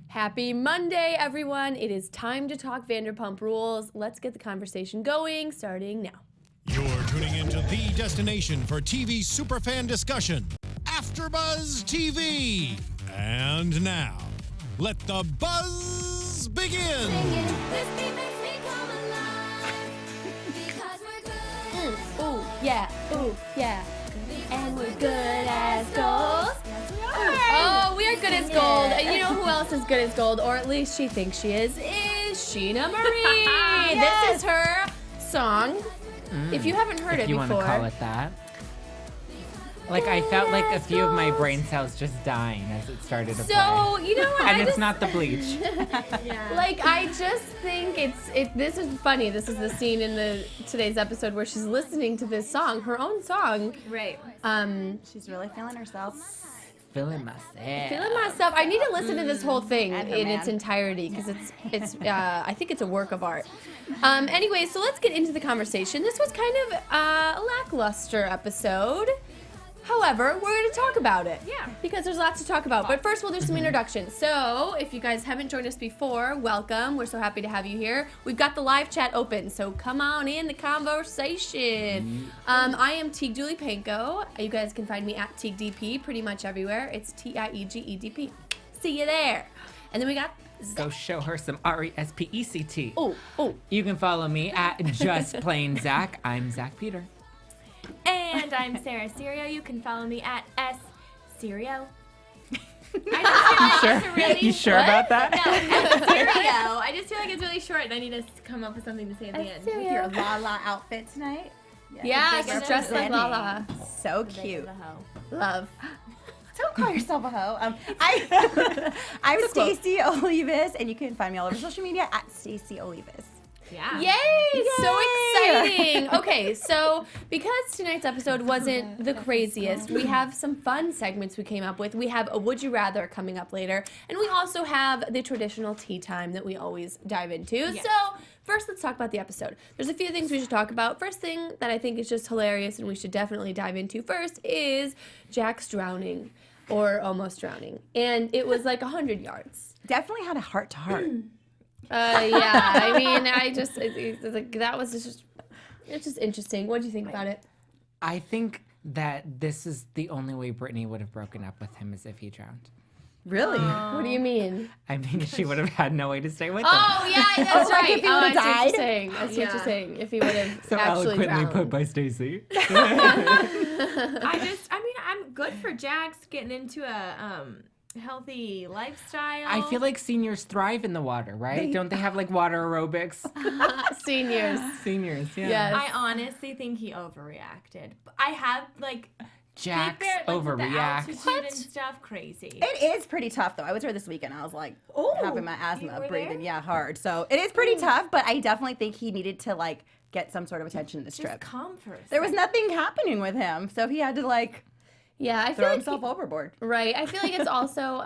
Happy Monday, everyone. It is time to talk Vanderpump Rules. Let's get the conversation going, starting now. You're tuning into the destination for TV superfan discussion, AFTERBUZZ TV. And now, let the buzz begin. Ooh, yeah. And we're good as gold. Oh, we are good as gold. And you know who else is good as gold, or at least she thinks she is Scheana Marie. Yes. This is her song. If you haven't heard it if you before. want to call it that. Like, I felt like a few of my brain cells just dying as it started to play. So, you know what? And it's not the bleach. Like, I just think this is funny. This is the scene in today's episode where she's listening to this song, her own song. Right. She's really feeling herself. Feeling myself. I need to listen to this whole thing And her in man. its entirety because it's I think it's a work of art. Anyway, so let's get into the conversation. This was kind of a lackluster episode. However, we're going to talk about it. Yeah. Because there's lots to talk about. But first, we'll do some introductions. So, if you guys haven't joined us before, welcome. We're so happy to have you here. We've got the live chat open, so come on in the conversation. I am Tiege Dooley-Panko. You guys can find me at TiegeDP pretty much everywhere. It's TIEGEDP. See you there. And then we got Go show her some RESPECT. Oh. You can follow me at Just Plain Zack. I'm Zack Peters. And I'm Sarah Serio. You can follow me at Serio. You sure about that? No, Serio. I just feel like it's really short and I need to come up with something to say at the end. With your Lala outfit tonight. Yeah, bigger she's dressed like Lenny. Lala. So Big cute. as a hoe. Love. Don't call yourself a hoe. I'm Stacey Olivas, and you can find me all over social media at Stacey Olivas. Yeah. Yay! So exciting! Okay, so because tonight's episode wasn't the craziest, we have some fun segments we came up with. We have a Would You Rather coming up later, and we also have the traditional tea time that we always dive into. Yes. So first, let's talk about the episode. There's a few things we should talk about. First thing that I think is just hilarious and we should definitely dive into first is Jack's drowning, or almost drowning. And it was like 100 yards. Definitely had a heart to heart. Yeah, I mean, that was just, it's just interesting. What do you think about it? I think that this is the only way Brittany would have broken up with him is if he drowned. Really? What do you mean? I mean, she would have had no way to stay with him. Oh, yeah, that's like right. if he would've I see what died? you're saying. I see what you're saying. If he would have So actually eloquently drowned. put by Stacey. I'm good for Jax getting into a healthy lifestyle. I feel like seniors thrive in the water, right? Don't they have like water aerobics? Seniors. Seniors, yeah. Yes. I honestly think he overreacted. I have like Jax Big Bear, like, with the overreacts. altitude and stuff, crazy. It is pretty tough, though. I was there this weekend. I was like, having my asthma, were breathing, there? hard. So it is pretty tough, but I definitely think he needed to, like, get some sort of attention this Just trip. calm first. There was nothing happening with him, so he had to, like, Yeah, I feel throw like himself overboard. right. I feel like it's also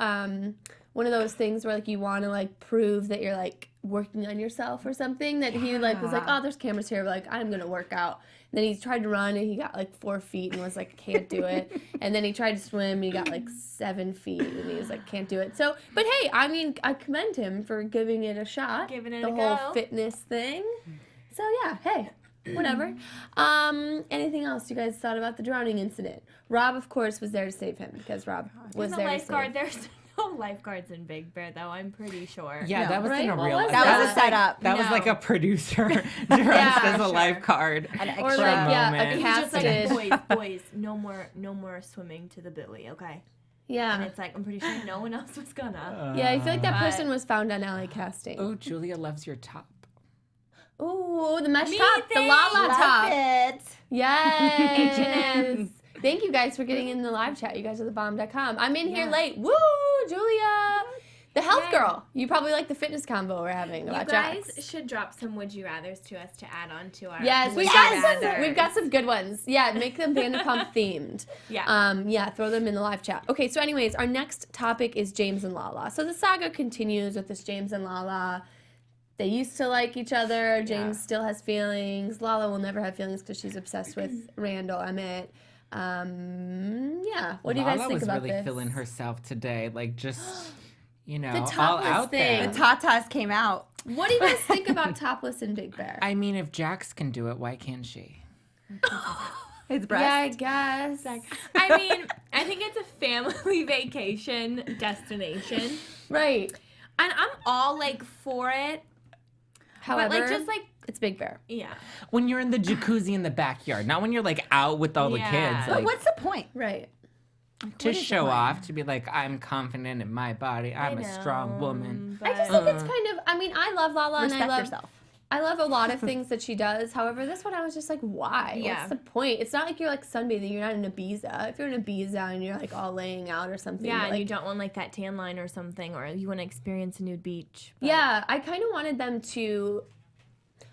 one of those things where like you want to like prove that you're like working on yourself or something. That he like was like, oh, there's cameras here. But, like, I'm gonna work out. And then he tried to run and he got like 4 feet and was like, can't do it. And then he tried to swim and he got like 7 feet and he was like, can't do it. So, but hey, I mean, I commend him for giving it a shot. Giving it the a whole go. fitness thing. So yeah, hey. Whatever. Anything else you guys thought about the drowning incident? Rob, of course, was there to save him because Rob was He's a there lifeguard. to save. There's no lifeguards in Big Bear, though. I'm pretty sure. Yeah, No, that wasn't right? a What real was That was a setup. That was No. like a producer dressed as a lifeguard. An Or extra like, yeah, moment. a He was just casted. like, boys, no more swimming to the buoy, okay? And Yeah. it's like, I'm pretty sure no one else was gonna. Yeah, I feel like that But- person was found on LA Casting. Oh, Julia loves your top. Ooh, the mesh Me top, the thanks. Lala Love top. it. Yes. Thank you guys for getting in the live chat. You guys are thebomb.com. I'm in here late. Woo, Julia. The health Yeah. girl. You probably like the fitness combo we're having You about guys Jax. should drop some would you rathers to us to add on to our Yes, Would You we've got some good ones. Yeah, make them Vanderpump themed. Yeah. Throw them in the live chat. Okay, so anyways, our next topic is James and Lala. So the saga continues with this James and Lala. They used to like each other. James still has feelings. Lala will never have feelings because she's obsessed with Randall Emmett. What do you guys Lala think was about really this? feeling herself today, like just you know, The all topless out thing. there. The tatas came out. What do you guys think about topless and Big Bear? I mean, if Jax can do it, why can't she? His breast. Yeah, I guess. I mean, I think it's a family vacation destination. Right. And I'm all like for it. However, But like just like it's Big Bear. yeah. When you're in the jacuzzi in the backyard, not when you're like out with all the Yeah. kids. But Like, what's the point? Right. to is the show point? off, to be like, I'm confident in my body. I'm a strong woman. I just think it's kind of. I mean, I love Lala and Respect I love. yourself. I love a lot of things that she does. However, this one I was just like, why? Yeah. What's the point? It's not like you're like sunbathing. You're not in Ibiza. If you're in Ibiza and you're like all laying out or something. Yeah, but, and like, you don't want like that tan line or something, or you want to experience a nude beach. But Yeah, I kind of wanted them to.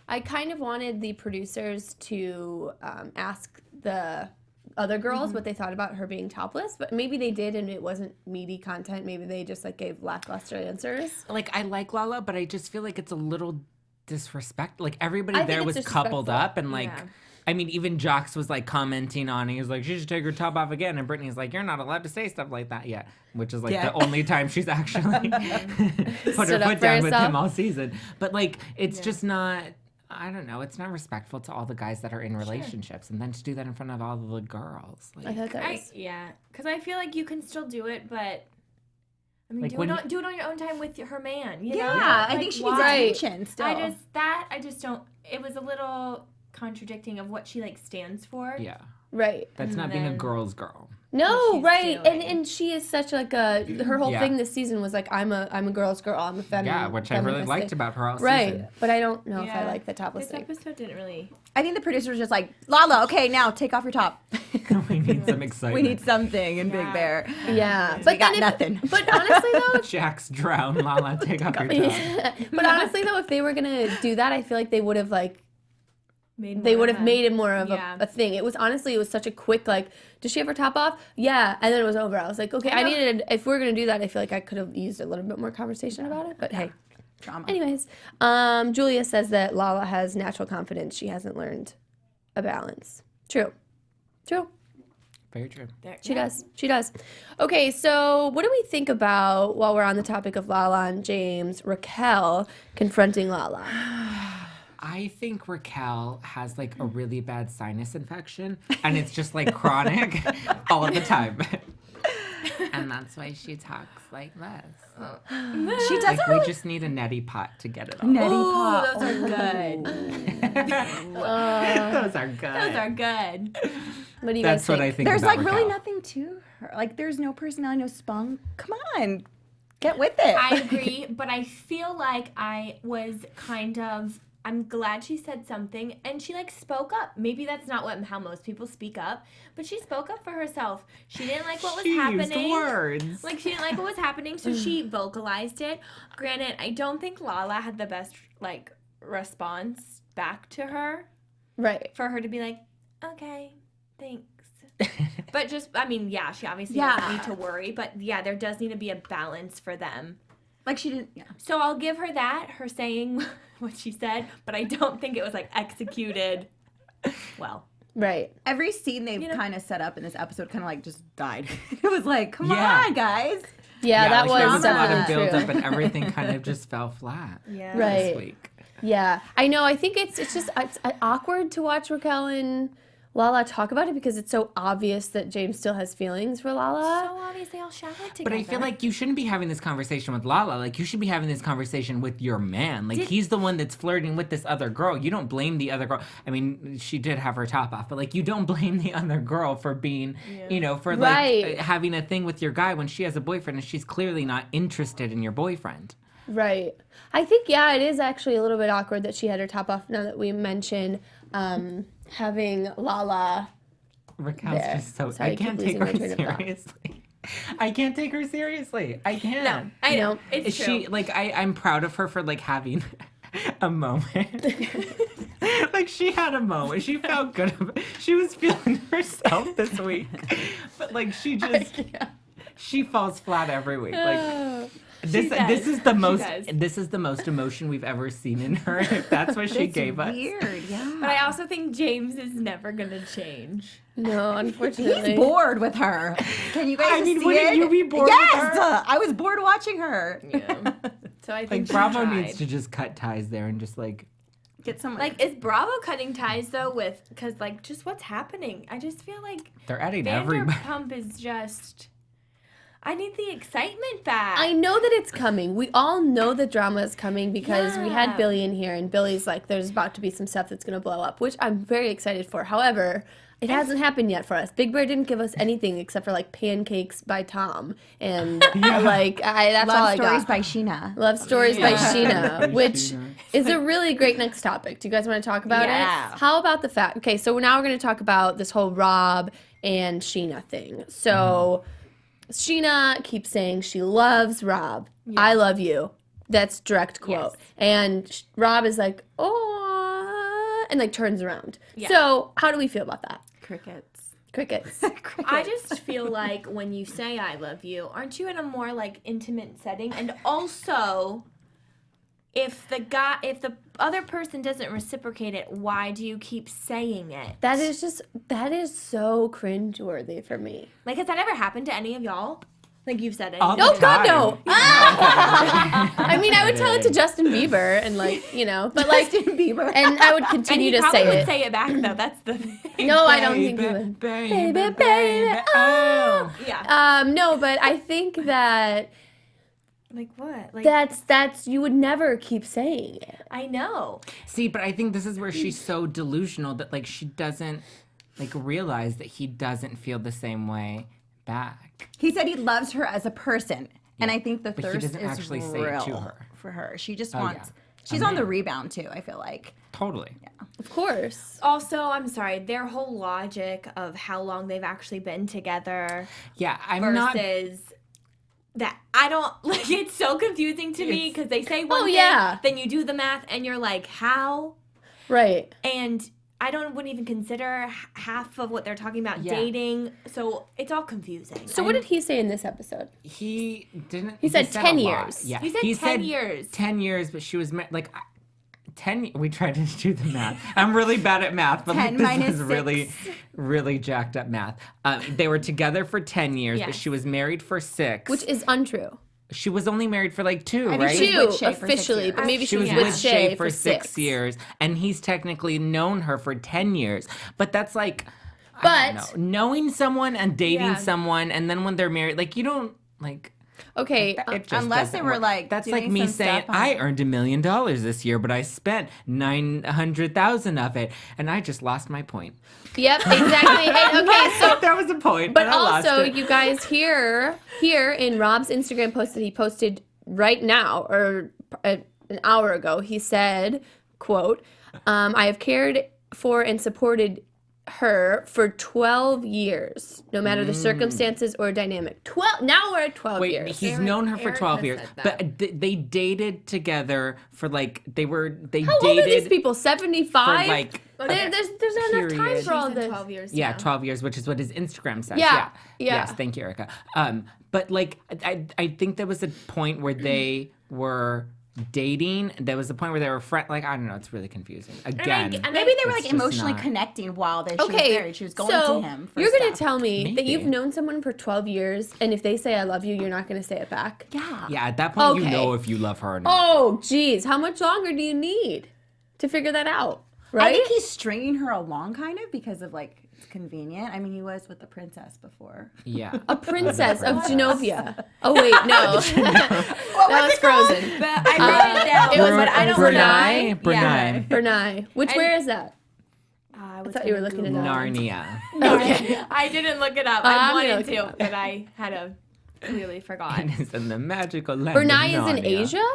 I kind of wanted the producers to ask the other girls what they thought about her being topless, but maybe they did and it wasn't meaty content. Maybe they just like gave lackluster answers. Like, I like Lala, but I just feel like it's a little disrespect. Like, everybody I think there it's was coupled disrespectful. up, and like, Yeah. I mean, even Jox was like commenting on it. He was like, she should take her top off again. And Brittany's like, you're not allowed to say stuff like that yet. Which is like Yeah. the only time she's actually put her Stood up foot for down with herself. him all season. But like, it's just not, I don't know, it's not respectful to all the guys that are in relationships. And then to do that in front of all the girls. I Like, thought that was. because I feel like you can still do it, but I mean, Like do it on your own time with her man. You know? Yeah, I Like, think she why? needs attention still. I just don't. It was a little contradicting of what she like stands for. yeah. Right. That's not And being a then- girl's girl. No, she's right. doing. And she is such like a her whole Yeah. thing this season was like I'm a girl's girl. I'm a feminine. Yeah, which I really feminist liked thing. about her all Right. season. But I don't know if I Yeah. like the topless This thing. episode didn't really. I think the producer was just like, Lala, okay, now take off your top. We need some excitement. We need something in Big Yeah. Bear. Yeah. We But got then nothing. But honestly though, Jax drown, Lala, take off your top. but honestly though, if they were gonna do that, I feel like they would have like Made they more would of have a- made it more of Yeah. a thing. It was such a quick like, does she have her top off? Yeah, and then it was over. I was like, okay, I needed. If we're gonna do that, I feel like I could have used a little bit more conversation about it. But hey, Drama. anyways, Julia says that Lala has natural confidence. She hasn't learned a balance. True. Very true. She does. She does. Okay, so what do we think about, while we're on the topic of Lala and James, Raquel confronting Lala? I think Raquel has like a really bad sinus infection, and it's just like chronic all the time. And that's why she talks like this. She doesn't Like, we just need a neti pot to get it all. Neti Ooh, pot. those are good. Those are good. Those are good. What do you That's guys what think? I think There's about like really Raquel. nothing to her. Like there's no personality, no spunk. Come on, get with it. I agree, but I feel like I'm glad she said something and she like spoke up. Maybe that's not how most people speak up, but she spoke up for herself. She didn't like what was She happening. used words. Like she didn't like what was happening, so she vocalized it. Granted, I don't think Lala had the best like response back to her Right. for her to be like, okay, thanks. But just, I mean, yeah, she obviously Yeah. doesn't need to worry, but yeah, there does need to be a balance for them. Like she didn't. Yeah. So I'll give her that, her saying what she said, but I don't think it was like executed well. Right. Every scene they You know- kind of set up in this episode kind of like just died. It was like, come Yeah. on, guys. Yeah, that like, there was was a lot of definitely build true. up, and everything kind of just fell flat Yeah. Right. this week. Yeah, I know. I think it's awkward to watch Raquel and Lala talk about it because it's so obvious that James still has feelings for Lala. So obviously I'll shower together. But I feel like you shouldn't be having this conversation with Lala. Like, you should be having this conversation with your man. Like, he's the one that's flirting with this other girl. You don't blame the other girl. I mean, she did have her top off, but like, you don't blame the other girl for being, for like Right. having a thing with your guy when she has a boyfriend and she's clearly not interested in your boyfriend. Right. I think, yeah, it is actually a little bit awkward that she had her top off now that we mention having Lala. Raquel's There. just so, Sorry, I I keep can't take losing her my train of thought. seriously. I can't take her seriously. I can't. No, I know. It's Is true. she like I'm proud of her for like having a moment. Like she had a moment. She felt good about she was feeling herself this week. But like she just she falls flat every week. Like This is the most. does. This is the most emotion we've ever seen in her. That's what she gave us. Weird, yeah. But I also think James is never gonna change. No, unfortunately. He's bored with her. Can you guys see wouldn't it? you be bored yes! with her? I was bored watching her. Yeah. So I think Like she Bravo tried. needs to just cut ties there and just like. Get some Like, is Bravo cutting ties though with, because like, just what's happening? I just feel like They're adding everybody. Vanderpump is just, I need the excitement back. I know that it's coming. We all know the drama is coming because we had Yeah. Billy in here, and Billy's like, there's about to be some stuff that's going to blow up, which I'm very excited for. However, it hasn't happened yet for us. Big Bear didn't give us anything except for like pancakes by Tom, and that's all I Stories got. by Scheana. Love Stories by Scheana, By which Scheana. is a really great next topic. Do you guys want to talk about Yeah. it? How about the fact? Okay, so now we're going to talk about this whole Rob and Scheana thing. So Scheana keeps saying she loves Rob. I love you. That's direct quote. Yes. And Rob is like, oh, and like turns around. Yeah. So how do we feel about that? Crickets. Crickets. I just feel like when you say I love you, aren't you in a more like intimate setting? And also, if the other person doesn't reciprocate it, why do you keep saying it? That is so cringeworthy for me. Like, has that ever happened to any of y'all? Like you've said it. All the Oh God, time. no! I mean, I would tell it to Justin Bieber and like, you know, but like, Justin Bieber. and I would And continue he to probably say would it. say it back though. That's the thing. No, I don't think he would. Baby, oh. Yeah. No, but I think that Like what? Like that's you would never keep saying it. I know. See, but I think this is where she's so delusional that like she doesn't like realize that he doesn't feel the same way back. He said he loves her as a person, and I think the But he thirst doesn't is actually say real it to her. for her. She just Oh, wants. yeah. She's on the rebound too. I feel like. Totally. Of course. Also, I'm sorry, their whole logic of how long they've actually been together Yeah, I'm not. versus that I don't like. It's so confusing to me because they say one thing, yeah. then you do the math, and you're like, how? Right. And I wouldn't even consider half of what they're talking about Yeah. dating. So it's all confusing. So what did he say in this episode? He didn't. He said 10 a lot. years. Yeah, He said 10 years. 10 years, but she was like 10. We tried to do the math. I'm really bad at math, but 10 like, this minus is really, really jacked up math. They were together for 10 years, but Yes. she was married for 6. Which is untrue. She was only married for like 2, I think right? she was with 2 Shay for 6 officially, years. but maybe She was with with Shay for 6 years, and he's technically known her for 10 years. But that's like, I don't But- know, knowing someone and dating Yeah. someone, and then when they're married, like you don't like. Okay. It just Unless doesn't they were, work. like, that's doing like me some saying stuff on- I earned $1 million this year, but I spent 900,000 of it, and I just lost my point. Yep, exactly. And, okay, so There was a point, but I lost also it. you guys here in Rob's Instagram post that he posted right now or an hour ago, he said, quote, I have cared for and supported her for 12 years, no matter the circumstances or dynamic. 12. Now we're at 12 Wait, years. he's known her for Eric 12 has years, said but that. they dated together for like they How dated old are these people? 75? for like There's not enough time period. for all She said this. 12 years. Yeah, 12 years, which is what his Instagram says. Yeah, yeah. Yes, thank you, Erica. But like, I think there was a point where they were dating. There was a point where they were friends. Like, I don't know. It's really confusing. Again, and Maybe they were It's like just emotionally not. connecting while she was Okay, married. She was going so to him. For you're gonna stuff. tell me that Maybe. you've known someone for 12 years, and if they say "I love you," you're not gonna say it back. Yeah. yeah, at that point, you Okay. know if you love her or not. Oh, geez, how much longer do you need to figure that out? I Right? think he's stringing her along kind of because of like it's convenient. I mean, he was with the princess before. Yeah. A princess of Genovia. Oh wait, no, that was Frozen. But I wrote it down. It was, but I don't Brunei? Brunei. Brunei. Which where is that? I I thought you were looking it up. Narnia. Okay. I didn't look it up. I'm I gonna wanted look it to, up. but I had to clearly forgot. It is in the magical land. Brunei of is in Narnia. Asia.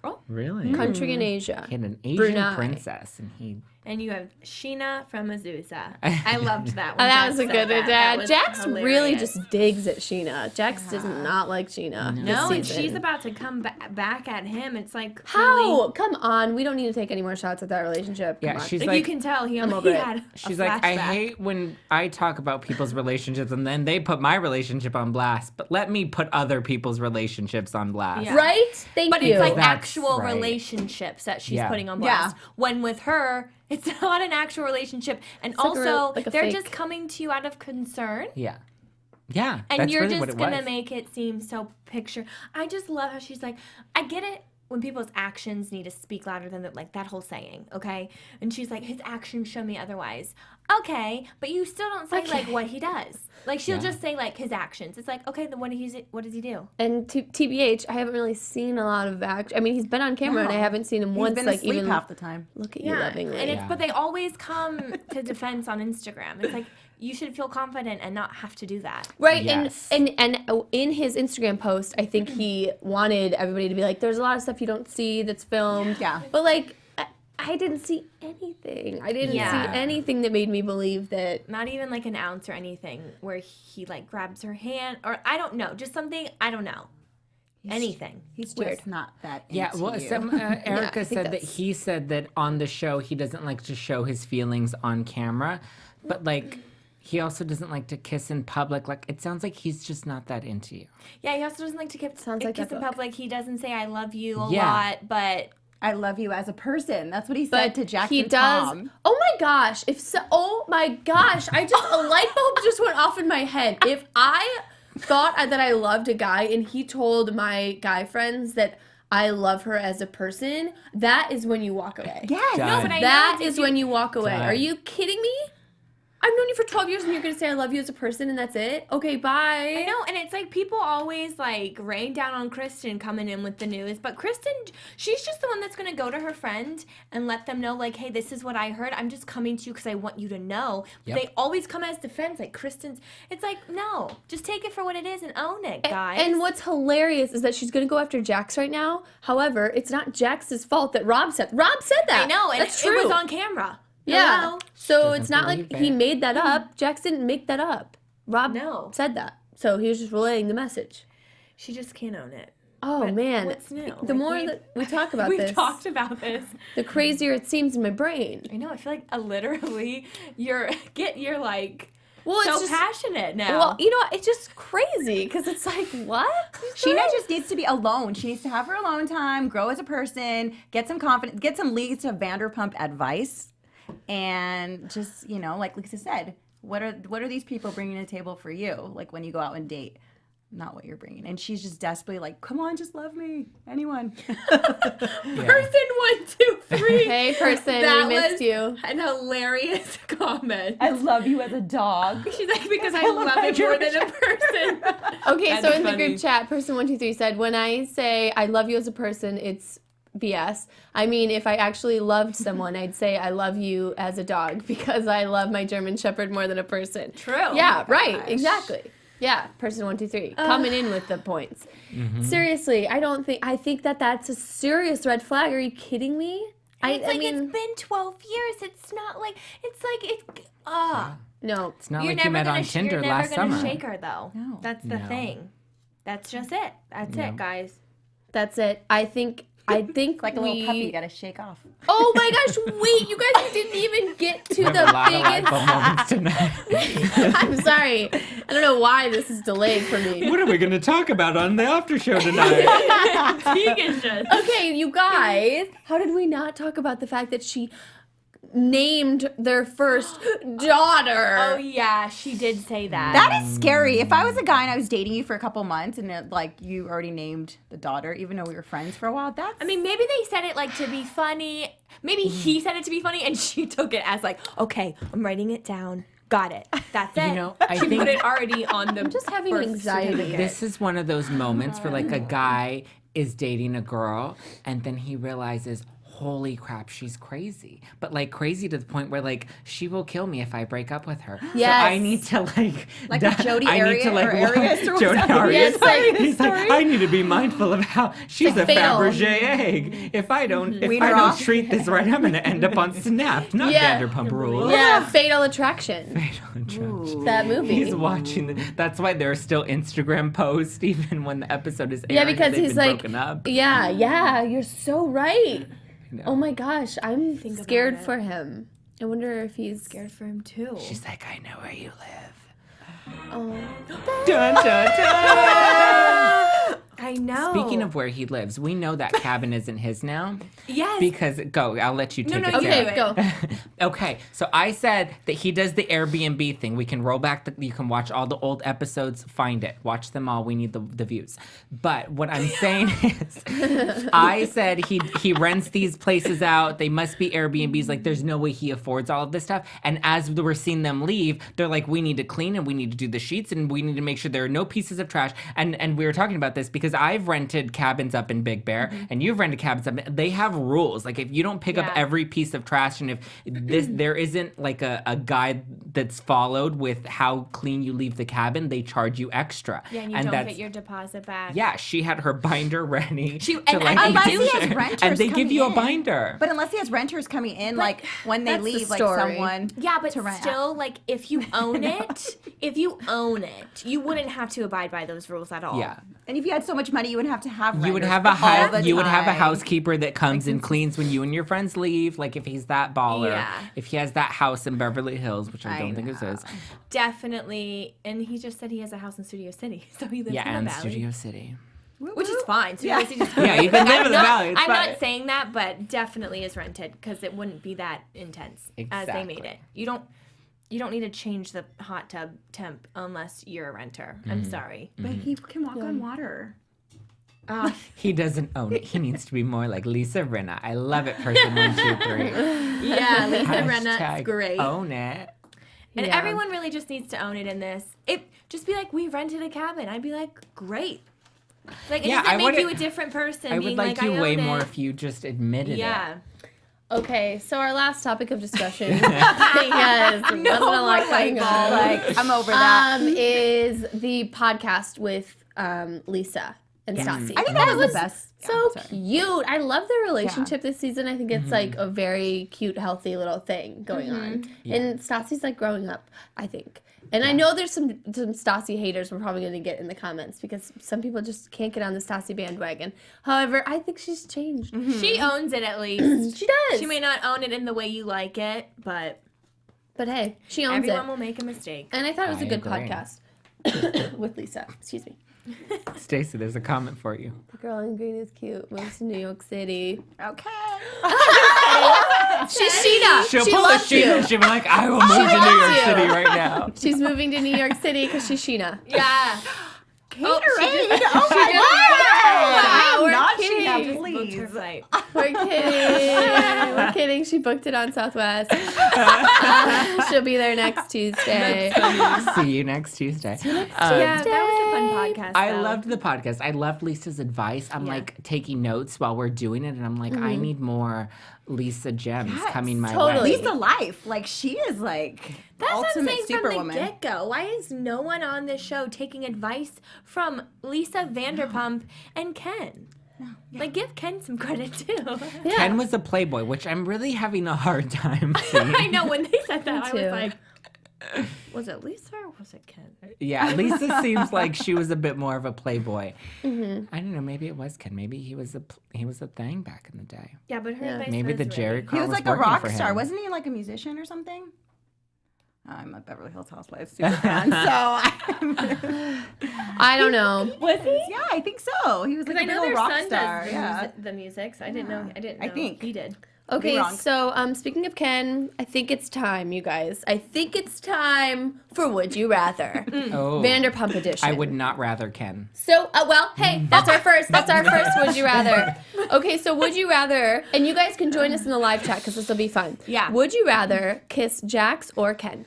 Oh, Really? Country in Asia. He had an Asian Brunei. princess, and he. And you have Scheana from Azusa. I loved that one. Oh, that was a good dad. Jax really hilarious. just digs at Scheana. Jax does not like Scheana. No, this and season. she's about to come back at him. It's like, How? really, Come on. We don't need to take any more shots at that relationship. Come Yeah, on. she's if like. you can tell, he over it. had She's a like, I flashback. hate when I talk about people's relationships and then they put my relationship on blast, but let me put other people's relationships on blast. Yeah. Right? Thank But you. it's like That's actual right. relationships that she's Yeah. putting on Yeah. blast. When with her, it's not an actual relationship. And like a also, like a they're fake. just coming to you out of concern. Yeah. Yeah. And that's you're really what just it going to was. make it seem so picture. I just love how she's like, I get it when people's actions need to speak louder than like that whole saying, okay? And she's like, his actions show me otherwise. Okay, but you still don't say like what he does. Like she'll just say like his actions. It's like, okay, then what does he do? And TBH, I haven't really seen a lot of I mean, he's been on camera, and I No. haven't seen him He's once. been Like asleep even half the time. look at you lovingly. and it's Yeah. but they always come to defense on Instagram. It's like you should feel confident and not have to do that. Right, Yes. and in his Instagram post, I think he wanted everybody to be like, "There's a lot of stuff you don't see that's filmed." Yeah. But like, I didn't see anything. I didn't Yeah. see anything that made me believe that. Not even like an ounce or anything where he like grabs her hand or I don't know, just something I don't know. Anything. He's Weird. just not that Yeah, into well, you. Erica think said that that's- he said that on the show he doesn't like to show his feelings on camera, but like he also doesn't like to kiss in public. Like it sounds like he's just not that into you. Yeah, he also doesn't like to kiss like that in book. public. He doesn't say I love you a Yeah. lot, but I love you as a person. That's what he But said to Jack he and does. Tom. Oh my gosh! Oh my gosh! I just a light bulb just went off in my head. If I thought that I loved a guy and he told my guy friends that I love her as a person, that is when you walk away. Yes. Done. no, but I That know is when you walk away. Done. Are you kidding me? I've known you for 12 years and you're going to say I love you as a person and that's it? Okay, bye. I know, and it's like people always like rain down on Kristen coming in with the news, but Kristen, she's just the one that's gonna go to her friend and let them know, like, hey, this is what I heard. I'm just coming to you because I want you to know. Yep. They always come as defense, like Kristen's. It's like, no, just take it for what it is and own it, guys. And what's hilarious is that she's going to go after Jax right now. However, it's not Jax's fault that Rob said that. I know, and that's it true. was on camera. Yeah. Hello? So Doesn't it's not believe like he it. made that up. Jax didn't make that up. Rob No. said that. So he was just relaying the message. She just can't own it. Oh But man. what's new? The Like, more we've- that we talk about We've this, talked about this. the crazier it seems in my brain. I know. I feel like literally, you're like Well, it's so just passionate now. well, you know, what? It's just crazy because it's like what? Scheana just needs to be alone. She needs to have her alone time, grow as a person, get some confidence, get some Lisa Vanderpump advice, and just, you know, like Lisa said, what are these people bringing to the table for you? Like when you go out and date, not what you're bringing. And she's just desperately like, come on, just love me, anyone. Person 1, 2, 3. Hey, person, That we missed was you. an hilarious comment. I love you as a dog. She's like, because I love it more than a person. Okay, That's so in the funny. group chat, person 123 said, when I say I love you as a person, it's BS. I mean, if I actually loved someone, I'd say I love you as a dog because I love my German Shepherd more than a person. True. Yeah, right. Exactly. Yeah, person 123 coming in with the points. Seriously, I think that that's a serious red flag. Are you kidding me? It's like, I mean, it's been 12 years. It's not like, it's like, no. It's not you're like you met on Tinder you're last never gonna summer. shake her, though. No. That's the No. thing. That's just it. That's it, guys. That's it. I think Like a little puppy, you gotta shake off. Oh my gosh, wait, you guys didn't even get to We have a lot the of light bulb moments biggest. tonight. I'm sorry. I don't know why this is delayed for me. What are we going to talk about on the after show tonight? Tegan's just. Okay, you guys, how did we not talk about the fact that she named their first daughter? Oh, yeah, she did say that. That is scary. If I was a guy and I was dating you for a couple months and like you already named the daughter, even though we were friends for a while, that's... I mean, maybe they said it like to be funny. Maybe he said it to be funny, and she took it as like, okay, I'm writing it down. Got it. That's it. You know, I she think put it already on the. I'm just having birth anxiety. certificate. this is one of those moments where like a guy is dating a girl and then he realizes, holy crap, she's crazy. But like crazy to the point where like she will kill me if I break up with her. Yes. So I need to like with Jody I need to like Arias or Jody something. Arias. Yes, like, He's like, I need to be mindful of how she's like a fatal. Fabergé egg. If I don't Wiener off. treat this right, I'm gonna end up on Snap, not Yeah. Vanderpump Rules. Yeah, Fatal Attraction. That movie. He's watching. That's why there are still Instagram posts even when the episode is airing. Yeah, because they've he's been like, broken up. yeah, you're so right. No. Oh my gosh, I'm Think scared about it. for him. I wonder if he's Scared for him too. She's like, I know where you live. Oh. Dun, dun, dun. I know. Speaking of where he lives, we know that cabin isn't his now. yes. Because I'll let you take it. you Sarah. do it. Okay, go. Okay, so I said that he does the Airbnb thing. We can roll back, you can watch all the old episodes, find it. Watch them all. We need the views. But what I'm saying is, I said he rents these places out. They must be Airbnbs. Like, there's no way he affords all of this stuff. And as we're seeing them leave, they're like, we need to clean and we need to do the sheets and we need to make sure there are no pieces of trash. And we were talking about this because I've rented cabins up in Big Bear and you've rented cabins up. They have rules. Like, if you don't pick up Yeah. every piece of trash and if there isn't like a guide that's followed with how clean you leave the cabin, they charge you extra. Yeah, and you don't get your deposit back. Yeah, she had her binder ready. Unless he has renters and they give coming you a in. binder. But unless he has renters coming in, like when they that's the leave, like story. someone. Yeah, but to rent still, like, if you own it, you wouldn't have to abide by those rules at all. Yeah. And if you had so much money, you wouldn't have to have renters. You would have a housekeeper that comes and cleans when you and your friends leave. Like, if he's that baller, Yeah. if he has that house in Beverly Hills, which I I don't think it know. is. Definitely. And he just said he has a house in Studio City, so he lives Yeah, in and the valley. Studio City. Which is fine. Studio Yeah. City is Yeah, you can live in the valley. It's I'm fine. not saying that, but definitely is rented because it wouldn't be that intense as they made Exactly. it. You don't need to change the hot tub temp unless you're a renter. I'm sorry. But he can walk on water. He doesn't own it. He needs to be more like Lisa Rinna. I love it, person 1, 2, 3. Yeah, Lisa Rinna, Hashtag it's great. Own it. And Yeah. everyone really just needs to own it in this. Just be like, we rented a cabin. I'd be like, great. Like, it Yeah, doesn't I make you would- a different person. I would being like you I way own more it. if you just admitted Yeah. Okay, so our last topic of discussion, yes, wasn't a lot going on, Like I'm over that. is the podcast with Lisa and Stassi. I think that was the best. So Yeah, sorry. cute. I love their relationship this season. I think it's like a very cute, healthy little thing going on. Yeah. And Stassi's like growing up, I think. And I know there's some Stassi haters we're probably going to get in the comments because some people just can't get on the Stassi bandwagon. However, I think she's changed. She owns it at least. She does. She may not own it in the way you like it, but But hey, she owns everyone it. will make a mistake. And I thought it was a I good agree. podcast with Lisa. Excuse me. Stacey, there's a comment for you. The girl in green is cute. Moves to New York City. Okay. She's Scheana. She'll She pull a loves you. Sheena. She'll be like, I will move to New York loves you. City right now. She's moving to New York City because she's Scheana. Yeah. Oh my God. We're Not kidding. Sheena, Booked her please. flight. We're kidding. We're kidding. She booked it on Southwest. She'll be there next Tuesday. See you next Tuesday. Yeah, that was a fun podcast. I though. loved the podcast. I loved Lisa's advice. I'm like taking notes while we're doing it, and I'm like, I need more Lisa gems Yes, coming my totally. way. Lisa life. Like she is like That's what I'm ultimate saying from the superwoman. get-go. Why is no one on this show taking advice from Lisa Vanderpump and Ken? Like, give Ken some credit, too. Yeah. Ken was a playboy, which I'm really having a hard time seeing. I know, when they said that, I too. was like, was it Lisa or was it Ken? Yeah, Lisa seems like she was a bit more of a playboy. I don't know. Maybe it was Ken. Maybe he was a thing back in the day. Yeah, but her advice Maybe the was Jerry right. Curl He was like a working rock for star, him. wasn't he? Like a musician or something. I'm a Beverly Hills Housewives super fan, so I don't know. Was he? yeah, I think so. He was like Because a I big know old their rock son star. does Yeah. the music, so I didn't know. I didn't know I think. he did. Okay, wrong. so speaking of Ken, I think it's time, you guys. I think it's time for Would You Rather. Oh, Vanderpump edition. I would not rather Ken. So, well, hey, that's our first. That's our first Would You Rather. Okay, so Would You Rather, and you guys can join us in the live chat because this will be fun. Yeah. Would you rather kiss Jax or Ken?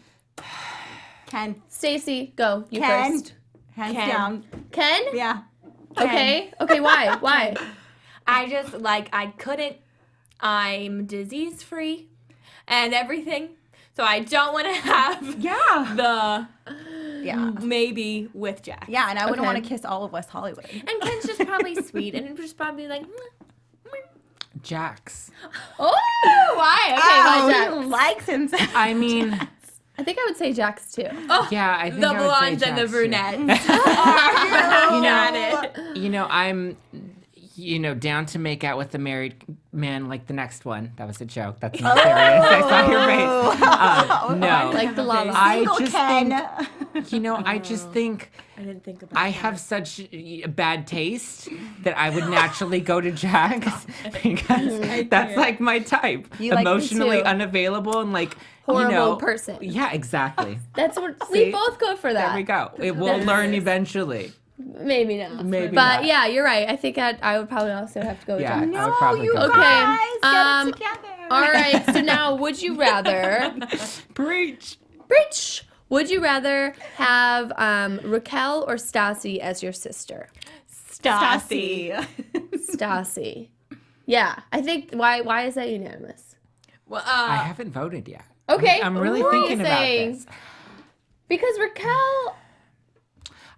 Ken. Stacey, go. You Ken. first. Hands Ken. down. Ken? Yeah. Okay. Okay, why? Why? I just, like, I couldn't I'm disease free and everything. So I don't want to have the maybe with Jack. Yeah, and I wouldn't Okay. want to kiss all of West Hollywood. And Ken's just probably sweet and just probably like. Jax. Oh, why? Okay, why Jax? He likes himself. I mean, I think I would say Jax too. yeah, I think The I would say blondes and the Jax, too. brunettes. I'm, down to make out with the married man like the next one. That was a joke. That's not serious. I saw your face. No. Like the Lala. I Single just Ken. think, I just think I didn't think about I have such a bad taste that I would naturally go to Jax because that's like my type. You like me Emotionally too. unavailable and like, Horrible person. Yeah, exactly. That's what See? we both go for that. There we go. We'll learn eventually. Maybe not. Maybe but not. yeah, you're right. I think I would probably also have to go with Yeah. Jax. I would probably you go with guys, Okay, get it together. All right. So now, would you rather? Preach. Preach. Would you rather have Raquel or Stassi as your sister? Stassi. Stassi. Yeah, I think. Why is that unanimous? Well, I haven't voted yet. Okay, I'm really what are you thinking about saying? this. Because Raquel,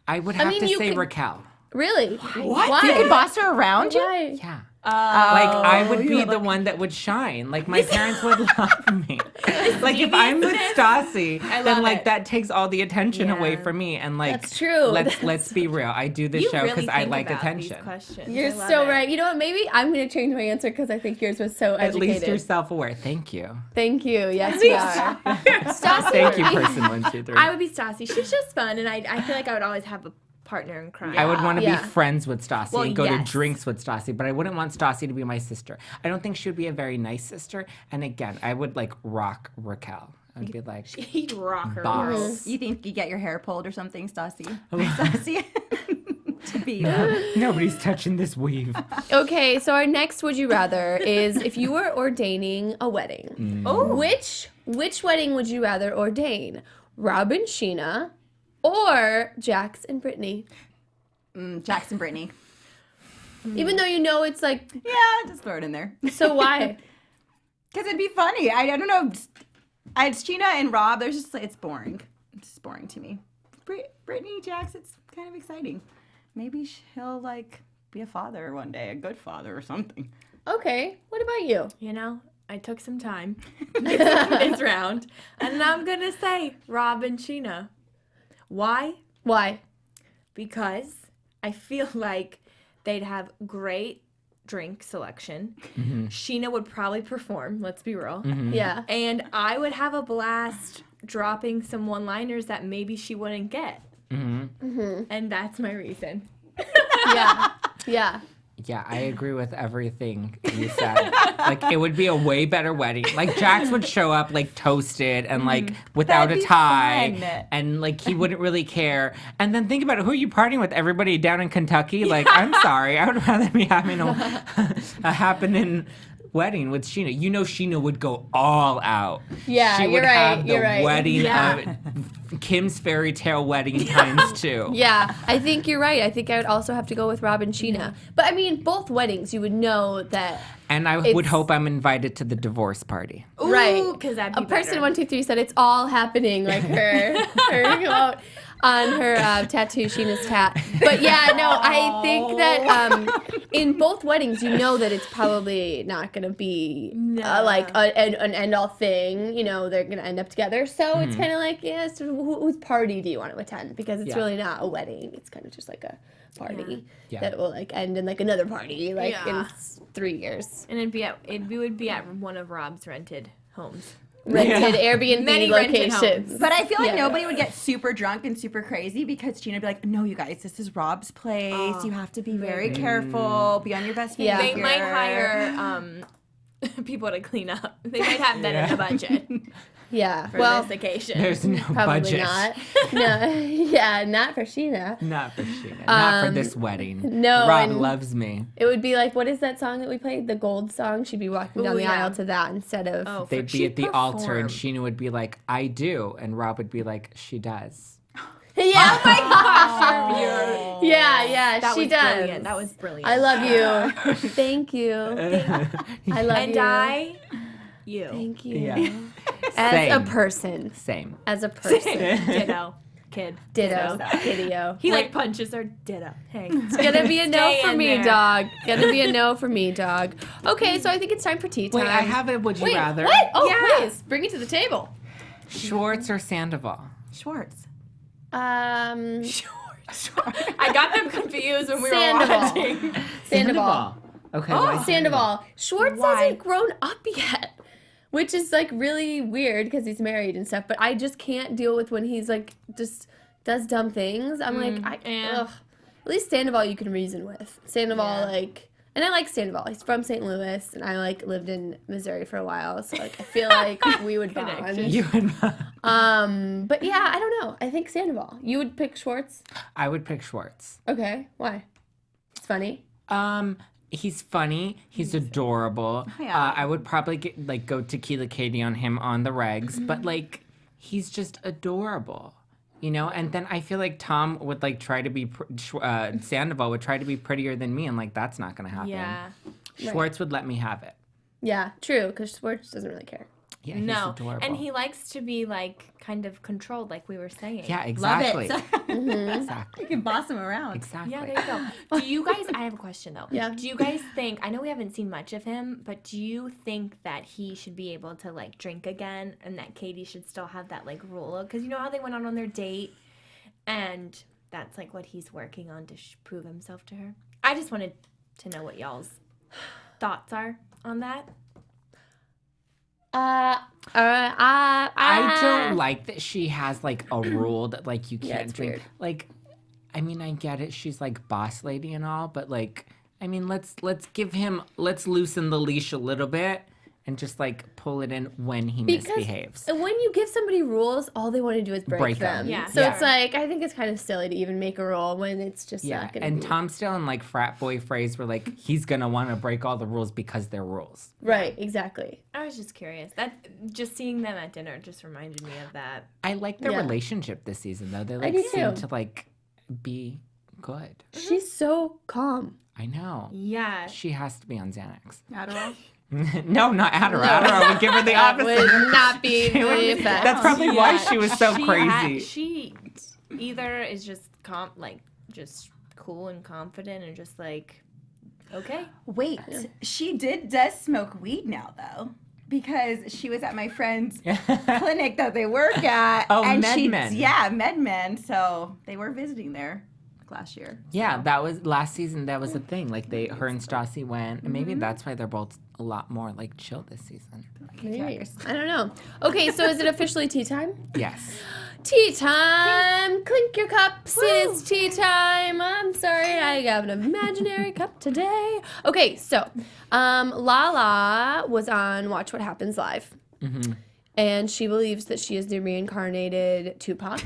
I would have mean, to you say could- Raquel. really? What? You could boss her around? Why? Yeah. Like I would be the one that would shine. Like my parents would love me. Like if I'm with Stassi, then love like it. that takes all the attention away Yeah. from me. And like That's true. Let's be real. I do this you show really because I think like about attention. These questions. You're I love so it. right. You know what? Maybe I'm going to change my answer because I think yours was so At educated. least you're self-aware. Thank you. Thank you. Yes, you are. Stassi, Thank you, person 1, 2, 3. I would be Stassi. She's just fun, and I feel like I would always have a partner in crime. I would want to Yeah. be friends with Stassi Well, and go to yes. drinks with Stassi, but I wouldn't want Stassi to be my sister. I don't think she would be a very nice sister. And again, I would like rock Raquel. I'd be like, He'd rock her Boss. world. You think you get your hair pulled or something, Stassi? Oh. Stassi? To be nobody's touching this weave. Okay, so our next would you rather is if you were ordaining a wedding. Oh, Which wedding would you rather ordain? Rob and Scheana or Jax and Brittany? Jackson Brittany. Even though you know it's like, Yeah, just throw it in there. so why? Because it'd be funny. I don't know. It's Scheana and Rob. There's just it's boring. It's just boring to me. Brittany, Jax, it's kind of exciting. Maybe he'll like be a father one day, a good father or something. Okay, what about you? you know, I took some time this round, and I'm gonna say Rob and Scheana. Why? Why? Because I feel like they'd have great drink selection. Scheana would probably perform, let's be real. Yeah. And I would have a blast dropping some one-liners that maybe she wouldn't get. And that's my reason. Yeah. Yeah. Yeah, I agree with everything you said. Like, it would be a way better wedding. Like, Jax would show up, like, toasted and, like, without That'd a be tie. fun. And, like, he wouldn't really care. And then think about it. Who are you partying with? Everybody down in Kentucky? Like, I'm sorry. I would rather be having a happening wedding with Scheana. You know Scheana would go all out. Yeah, she you're would right, have the you're right. wedding Yeah. of Kim's fairy tale wedding times 2. Yeah, I think you're right. I think I would also have to go with Rob and Scheana. But I mean, both weddings, you would know that. And I would It's- hope I'm invited to the divorce party. Right. Because that'd be A person better. 1, 2, 3 said it's all happening, like her quote on her tattoo, Sheena's tat. But yeah, no, I think that in both weddings, you know that it's probably not going to be like an end-all thing. You know, they're going to end up together. So it's kind of like, yes, whose party do you want to attend? Because it's Yeah. really not a wedding. It's kind of just like a party Yeah. that will like end in like another party, like in Yeah. 3 years. And it would be at one of Rob's rented homes. Rented Airbnb Many rented locations. homes. But I feel like Yeah. nobody would get super drunk and super crazy because Scheana would be like, no, you guys, this is Rob's place. You have to be very careful. Be on your best Yeah. behavior. They might hire people to clean up. They might have that in the budget Yeah. for Well, this occasion. There's no probably budget. not. No. Yeah, not for Scheana. Not for Scheana. Not for this wedding. no, Rob and- loves me. It would be like, what is that song that we played? The Gold song. She'd be walking down Ooh, the yeah. aisle to that instead of. Oh, They'd be she'd at the altar and perform. Scheana would be like, I do. And Rob would be like, she does. Yeah. Oh my Gosh, Yeah, that she was does. brilliant. That was brilliant. I love you. Thank you. I love and you. you. Thank you. Yeah. As Same. a person. Same. As a person. Ditto. Kid. Ditto. Kiddio. He like punches her. Ditto. Hey. It's gonna be a no Stay for in me, there. dog. Gonna be a no for me, dog. Okay, so I think it's time for tea time. Wait, I have a would you Wait, rather. what? Oh, Yeah. please bring it to the table. Schwartz or Sandoval? Schwartz. I got them confused when we were Sandoval. watching. Sandoval. Okay. Oh, why Sandoval. Schwartz Why? hasn't grown up yet, which is like really weird because he's married and stuff. But I just can't deal with when he's like just does dumb things. I'm like, yeah. ugh. At least Sandoval you can reason with. Sandoval, Yeah. like, and I like Sandoval. He's from St. Louis, and I like lived in Missouri for a while, so like I feel like we would bond. You and But yeah, I don't know. I think Sandoval. You would pick Schwartz. I would pick Schwartz. Okay, why? It's funny. He's funny. He's adorable. Yeah. I would probably go Tequila Katie on him on the regs, Mm-hmm. but like he's just adorable, you know. And then I feel like Tom would like try to be Sandoval would try to be prettier than me, and like that's not gonna happen. Yeah. Schwartz would let me have it. Yeah, true. Because Schwartz doesn't really care. Yeah, he's No. adorable. And he likes to be like kind of controlled, like we were saying. Yeah, Love exactly. it. Exactly. You can boss him around. Exactly. Yeah, there you go. Do you guys, I have a question though. Yeah. Do you guys think, I know we haven't seen much of him, but do you think that he should be able to like drink again and that Katie should still have that like rule? Because you know how they went on their date and that's like what he's working on to prove himself to her? I just wanted to know what y'all's thoughts are on that. I don't like that she has like a rule that like you can't it's drink. weird. Like, I mean, I get it. She's like boss lady and all, but like, I mean, let's loosen the leash a little bit and just like pull it in when he misbehaves. When you give somebody rules, all they want to do is break them. Yeah. So Yeah. it's like, I think it's kind of silly to even make a rule when it's just Yeah, not going to and be. Tom's still in like frat boy phrase where like he's gonna want to break all the rules because they're rules. Right, exactly. I was just curious. That just seeing them at dinner just reminded me of that. I like their Yeah. relationship this season though. They like do seem too. to like be good. She's so calm. I know. Yeah. She has to be on Xanax. Adderall. No, not Adderall. Adderall would give her the That opposite. would not be the effect. That's probably why Yeah, she was so crazy. She either is just just cool and confident and just like, okay. Wait, she does smoke weed now though, because she was at my friend's clinic that they work at. Oh, and MedMen. Yeah, MedMen. So they were visiting there last year. Yeah, that was last season. That was a thing. Like her and Stassi went, and maybe that's why they're both a lot more like chill this season. Maybe. I don't know. Okay, so is it officially tea time? Yes. Tea time! Clink your cups, it's tea time. I'm sorry, I have an imaginary cup today. Okay, so Lala was on Watch What Happens Live. Mm-hmm. And she believes that she is the reincarnated Tupac.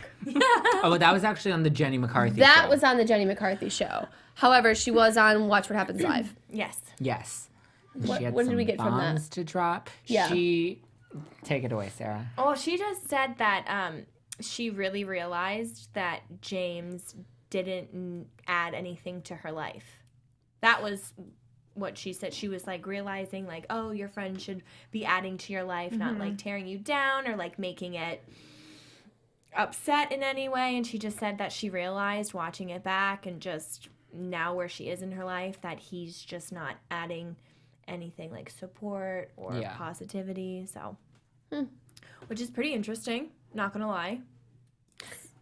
Oh, that was actually on the Jenny McCarthy That show. was on the Jenny McCarthy show. However, she was on Watch What Happens Live. Yes. Yes. What- She had what did some we get from that? bombs to drop. Yeah. Take it away, Sarah. Well, she just said that she really realized that James didn't add anything to her life. That was what she said. She was like realizing like, oh, your friend should be adding to your life, not like tearing you down or like making it upset in any way. And she just said that she realized watching it back and just now where she is in her life that he's just not adding anything like support or positivity. So, which is pretty interesting. Not gonna lie.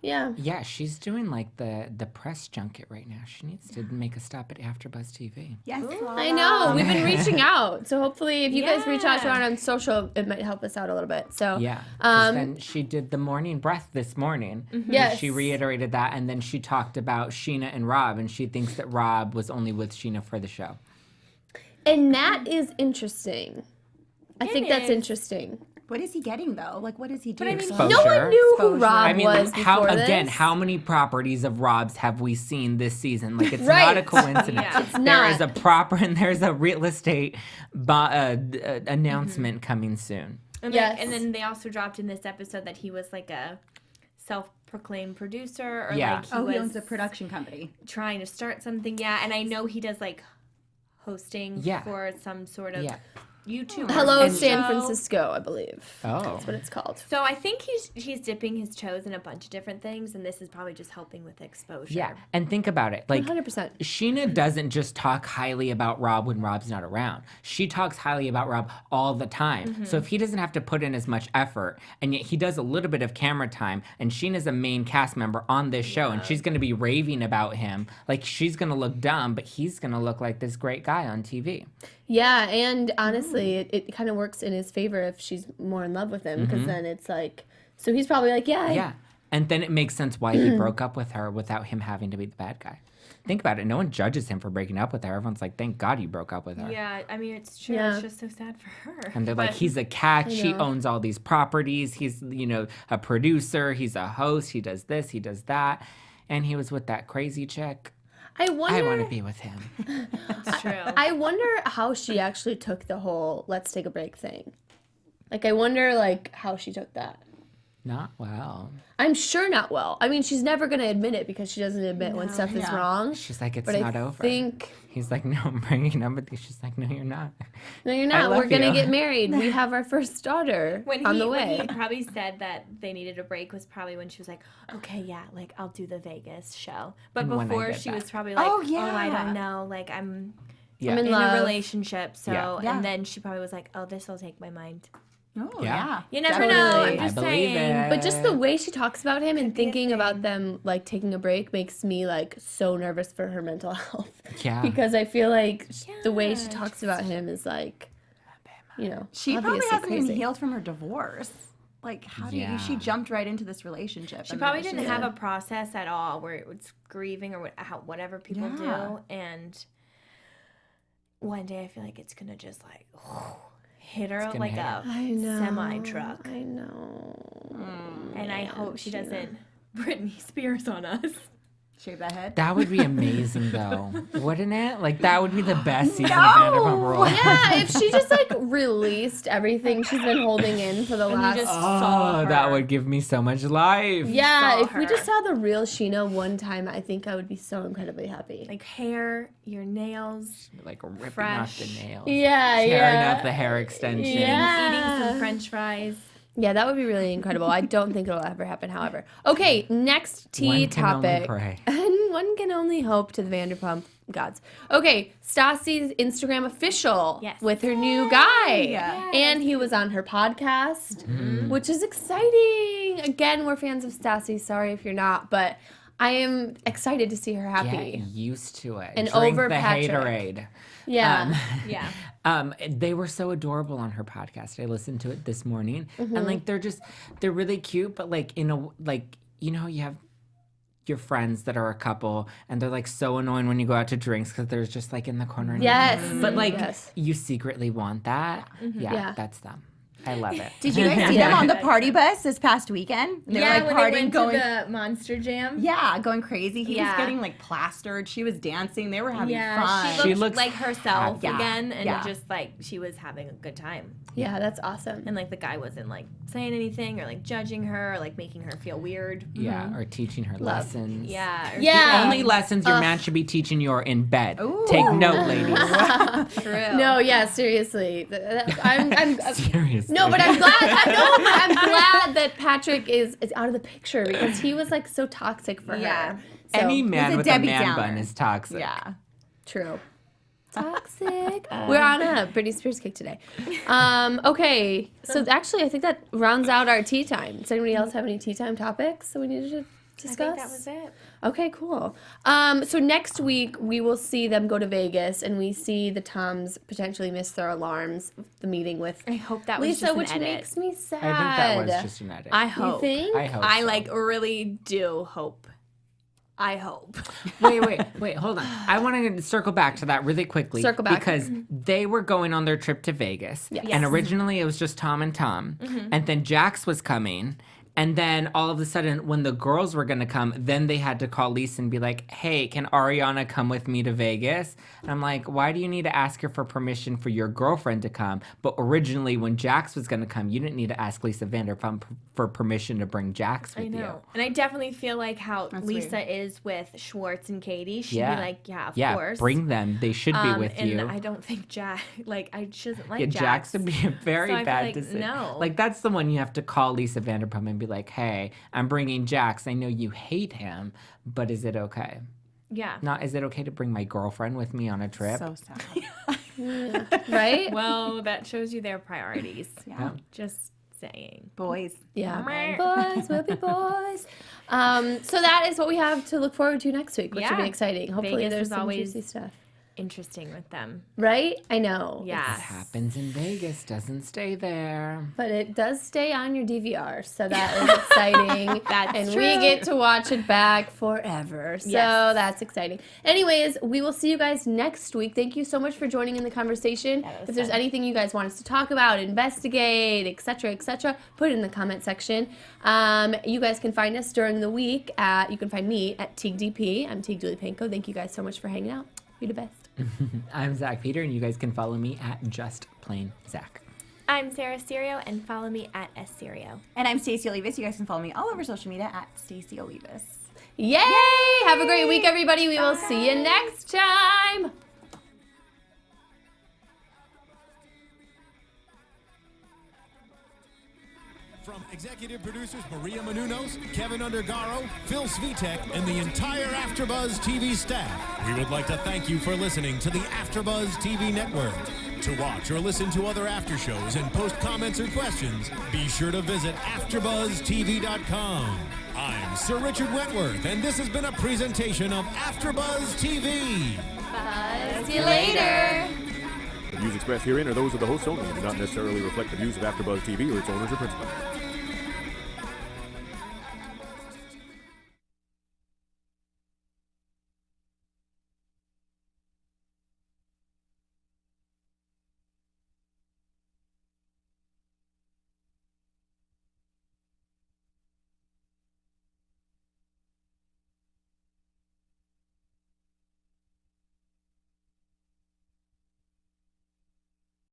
Yeah. Yeah, she's doing like the press junket right now. She needs to make a stop at AfterBuzz TV. Yes. I know. We've been reaching out. So hopefully if you guys reach out to Yeah. her on social, it might help us out a little bit. So Yeah. 'Cause then she did the morning breath this morning. Yes. She reiterated that, and then she talked about Scheana and Rob, and she thinks that Rob was only with Scheana for the show. And that is interesting. I think that's is. interesting. What is he getting though? Like, what is he doing? Exposure. No one knew who Exposure. Rob I mean, was how before again? this. How many properties of Rob's have we seen this season? Like, it's Right. not a coincidence. Yeah. It's There not. is a proper and there's a real estate announcement coming soon. And Yes. then they also dropped in this episode that he was like a self-proclaimed producer or Yeah. like He was owns a production company. trying to start something. Yeah, and I know he does like hosting for some sort of YouTube. Hello, and San show. Francisco, I believe. Oh. That's what it's called. So I think he's dipping his toes in a bunch of different things, and this is probably just helping with exposure. Yeah, and think about it. Like, 100%. Scheana doesn't just talk highly about Rob when Rob's not around. She talks highly about Rob all the time. So if he doesn't have to put in as much effort, and yet he does a little bit of camera time, and Sheena's a main cast member on this show, and she's going to be raving about him, like, she's going to look dumb, but he's going to look like this great guy on TV. Yeah, and honestly, it kind of works in his favor if she's more in love with him, because then it's like, so he's probably like, Yeah. And then it makes sense why he broke up with her without him having to be the bad guy. Think about it. No one judges him for breaking up with her. Everyone's like, thank God you broke up with her. Yeah, I mean, it's true. Yeah. It's just so sad for her. And they're like, he's a catch. He owns all these properties. He's, you know, a producer. He's a host. He does this. He does that. And he was with that crazy chick. I wonder. I want to be with him. It's true. I wonder how she actually took the whole "let's take a break" thing. Like, I wonder, like, how she took that. Not well. I'm sure not well. I mean, she's never gonna admit it because she doesn't admit when stuff is wrong. She's like, it's But not I over. think He's like, no, I'm breaking up with you. She's like, no, you're not. no, you're I not. love We're gonna you. get married. We have our first daughter on the way. When he probably said that they needed a break was probably when she was like, okay, yeah, like, I'll do the Vegas show. But And when I before, get she back. was probably like, Oh, I yeah. don't know. Like, I'm Yeah. I'm in in love. a relationship. So, Yeah. and then she probably was like, oh, this will take my mind. Oh, Yeah. You never Totally. know. I'm I just believe saying. it. But just the way she talks about him and be a thinking thing. about them like taking a break makes me like so nervous for her mental health. Yeah. Because I feel like the way she Yeah, talks about him is like, you know, She probably obviously hasn't crazy. even healed from her divorce. Like, how do Yeah. you? She jumped right into this relationship. She and probably then didn't have a process at all where it was grieving or whatever people Yeah. do. And one day I feel like it's going to just like hit her gonna like hit a her. I know. semi-truck. I know. And I hope she doesn't Britney Spears on us. Shave that head. That would be amazing, though, wouldn't it? Like, that would be the best season of Vanderpump Rules. Yeah, if she just like released everything she's been holding in for the last. just saw Oh, her. that would give me so much life. Yeah, saw if we her. just saw the real Scheana one time, I think I would be so incredibly happy. Like hair, your nails, Like ripping off Fresh. the nails. Yeah, Tearing yeah. up the hair extensions. Yeah. eating some French fries. Yeah, that would be really incredible. I don't think it'll ever happen, however. Okay, next tea One can only topic. pray. And one can only hope to the Vanderpump gods. Okay, Stassi's Instagram official Yes. with her new guy. Yes. And he was on her podcast, which is exciting. Again, we're fans of Stassi. Sorry if you're not, but I am excited to see her Get happy. used to it. And Drink over the Patrick. haterade. Yeah. Yeah. They were so adorable on her podcast. I listened to it this morning, Mm-hmm. and like they're really cute, but like you have your friends that are a couple, and they're like so annoying when you go out to drinks because they're just like in the corner. and- Yes. but like Yes. you secretly want that. Yeah. That's them. I love it. Did you guys see them on the party bus this past weekend? They yeah, were when like they partying, went going. to the Monster Jam. Yeah, going crazy. He was Yeah. getting like plastered. She was dancing. They were having Yeah, fun. she looked looks like herself happy. again, and Yeah. just like she was having a good time. Yeah, that's awesome. And like the guy wasn't like saying anything or like judging her or like making her feel weird. Yeah, or teaching her lessons. Yeah. or Yeah. The only lessons your man should be teaching you are in bed. Ooh. Take note, ladies. True. No, yeah, seriously. I'm Seriously. no, but I'm glad. I'm glad that Patrick is out of the picture because he was like so toxic for Yeah. her. So, Any man a with Debbie a man Downer. bun is toxic. Yeah. true. Toxic. We're on a Britney Spears kick today. Okay, so actually, I think that rounds out our tea time. Does anybody else have any tea time topics that we needed to I discuss? think that was it. Okay, cool. So next week we will see them go to Vegas, and we see the Toms potentially miss their alarms. The meeting with I hope that was Lisa, just which an edit. makes me sad. I think that was just an edit. I You hope. think? I hope I so. like really do hope. I hope. Wait, hold on. I want to circle back to that really quickly. Circle back. Because they were going on their trip to Vegas. Yes. And originally it was just Tom and Tom. And then Jax was coming. And then all of a sudden, when the girls were going to come, then they had to call Lisa and be like, hey, can Ariana come with me to Vegas? And I'm like, why do you need to ask her for permission for your girlfriend to come? But originally, when Jax was going to come, you didn't need to ask Lisa Vanderpump for permission to bring Jax with you. And I definitely feel like how Lisa is with Schwartz and Katie. She'd be like, of course. Bring them. They should be with you. And I don't think she doesn't like Jax. Jax would be a very bad decision. No. Like, that's the one you have to call Lisa Vanderpump and be like, hey, I'm bringing Jax. I know you hate him, but is it okay? Yeah. Is it okay to bring my girlfriend with me on a trip? So sad. Right? Well, that shows you their priorities. Yeah. Just saying. Boys. Yeah. Boys will be boys. So that is what we have to look forward to next week, which will be exciting. Hopefully Vegas there's is some always juicy stuff. Interesting with them. Right? I know. Yeah. What happens in Vegas doesn't stay there. But it does stay on your DVR, so that is exciting. That's we true. get to watch it back forever. So that's exciting. Anyways, we will see you guys next week. Thank you so much for joining in the conversation. If there's anything you guys want us to talk about, investigate, etc., put it in the comment section. You guys can find us during the week you can find me at Tiege DP. I'm Tiege Dooley-Panko. Thank you guys so much for hanging out. You're the best. I'm Zack Peters, and you guys can follow me at Just Plain Zack. I'm Sarah Serio, and follow me at Serio. And I'm Stacey Olivas. You guys can follow me all over social media at Stacey Olivas. Yay! Have a great week, everybody. We will see you next time. From executive producers Maria Menounos, Kevin Undergaro, Phil Svitek, and the entire AfterBuzz TV staff, we would like to thank you for listening to the AfterBuzz TV network. To watch or listen to other after shows and post comments or questions, be sure to visit AfterBuzzTV.com. I'm Sir Richard Wentworth, and this has been a presentation of AfterBuzz TV. Bye. See you later. The views expressed herein are those of the hosts only and do not necessarily reflect the views of AfterBuzz TV or its owners or principals.